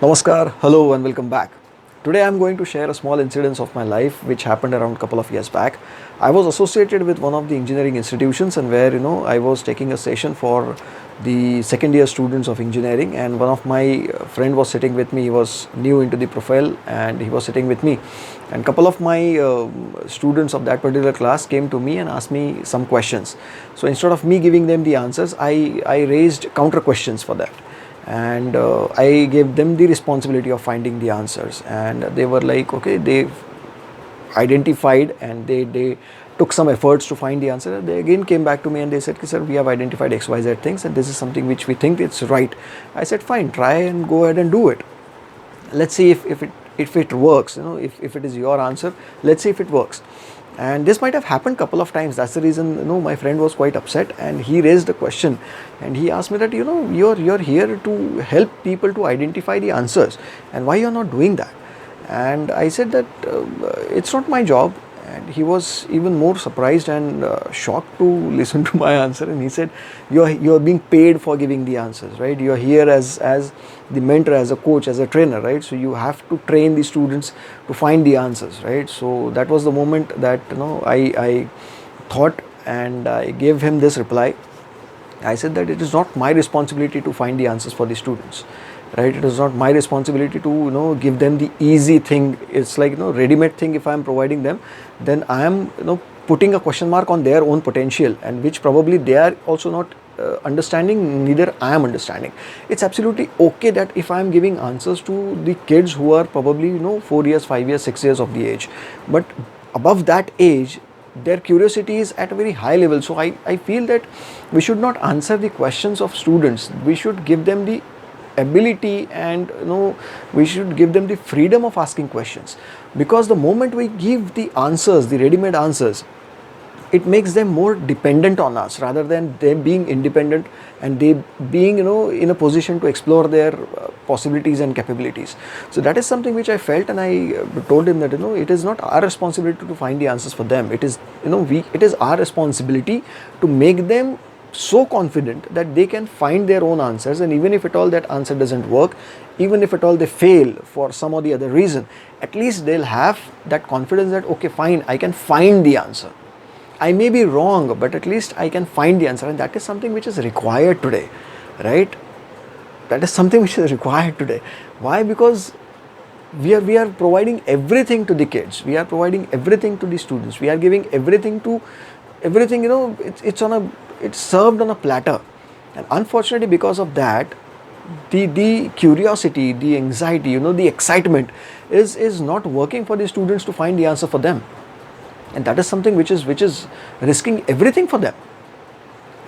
Namaskar, hello and welcome back. Today I'm going to share a small incident of my life which happened around a couple of years back. I was associated with one of the engineering institutions and where I was taking a session for the second year students of engineering, and one of my friend was sitting with me. He was new into the profile and he was sitting with me, and couple of my students of that particular class came to me and asked me some questions. So instead of me giving them the answers, I raised counter questions for that, and I gave them the responsibility of finding the answers, and they were like, okay, they identified and they took some efforts to find the answer. They again came back to me and they said, sir, we have identified XYZ things and this is something which we think it's right. I said, fine, try and go ahead and do it. Let's see if it works. If it is your answer, let's see if it works. And this might have happened couple of times. That's the reason my friend was quite upset and he raised a question and he asked me that you're here to help people to identify the answers, and why you're not doing that. And I said that it's not my job. And he was even more surprised and shocked to listen to my answer, and he said, you're being paid for giving the answers, right? You're here as the mentor, as a coach, as a trainer, right? So you have to train the students to find the answers, right? So that was the moment that I thought, and I gave him this reply. I said that it is not my responsibility to find the answers for the students, right? It is not my responsibility to give them the easy thing. It's like ready-made thing. If I am providing them, then I am putting a question mark on their own potential, and which probably they are also not understanding, neither I am understanding. It's absolutely okay that if I am giving answers to the kids who are probably 4 years, 5 years, 6 years of the age, but above that age their curiosity is at a very high level. So I feel that we should not answer the questions of students. We should give them the ability, and we should give them the freedom of asking questions, because the moment we give the answers, the ready-made answers, it makes them more dependent on us rather than them being independent and they being in a position to explore their possibilities and capabilities. So that is something which I felt, and I told him that it is not our responsibility to find the answers for them. It is it is our responsibility to make them so confident that they can find their own answers, and even if at all that answer doesn't work, even if at all they fail for some or the other reason, at least they'll have that confidence that okay, fine, I can find the answer. I may be wrong, but at least I can find the answer, and that is something which is required today, right? That is something which is required today. Why? Because we are providing everything to the kids. We are providing everything to the students. We are giving everything to everything. It's served on a platter, and unfortunately, because of that, the curiosity, the anxiety, the excitement is not working for the students to find the answer for them. And that is something which is risking everything for them,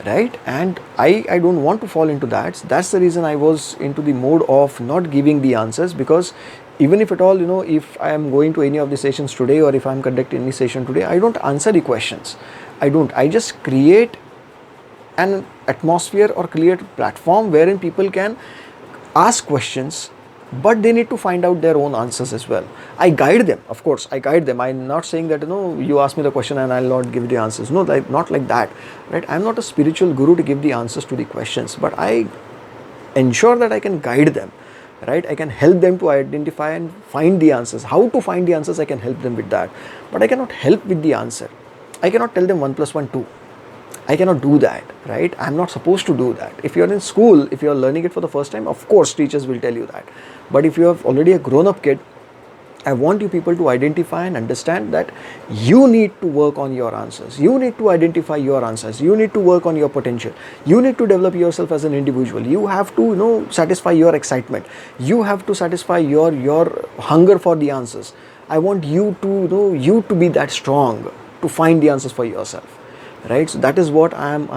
right? And I don't want to fall into that. That's the reason I was into the mode of not giving the answers, because even if at all if I am going to any of the sessions today, or if I am conducting any session today, I don't answer the questions. I just create an atmosphere or create a platform wherein people can ask questions, but they need to find out their own answers as well. I guide them, of course, I guide them. I'm not saying that you ask me the question and I'll not give the answers. No, not like that, right? I'm not a spiritual guru to give the answers to the questions, but I ensure that I can guide them, right? I can help them to identify and find the answers. How to find the answers, I can help them with that, but I cannot help with the answer. I cannot tell them 1 + 1 2. I cannot do that, right? I'm not supposed to do that. If you're in school, if you're learning it for the first time, of course teachers will tell you that. But if you have already a grown-up kid, I want you people to identify and understand that you need to work on your answers. You need to identify your answers. You need to work on your potential. You need to develop yourself as an individual. You have to satisfy your excitement. You have to satisfy your hunger for the answers. I want you to you to be that strong to find the answers for yourself. Right? So that is what I'm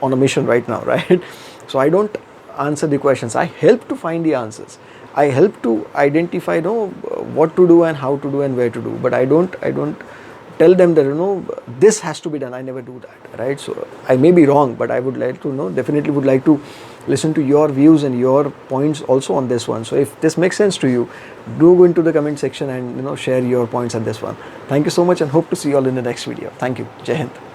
on a mission right now, right? So I don't answer the questions. I help to find the answers. I help to identify what to do and how to do and where to do. But I don't tell them that this has to be done. I never do that, right? So I may be wrong, but I would like to definitely would like to listen to your views and your points also on this one. So if this makes sense to you, do go into the comment section and share your points on this one. Thank you so much, and hope to see you all in the next video. Thank you. Jai Hind.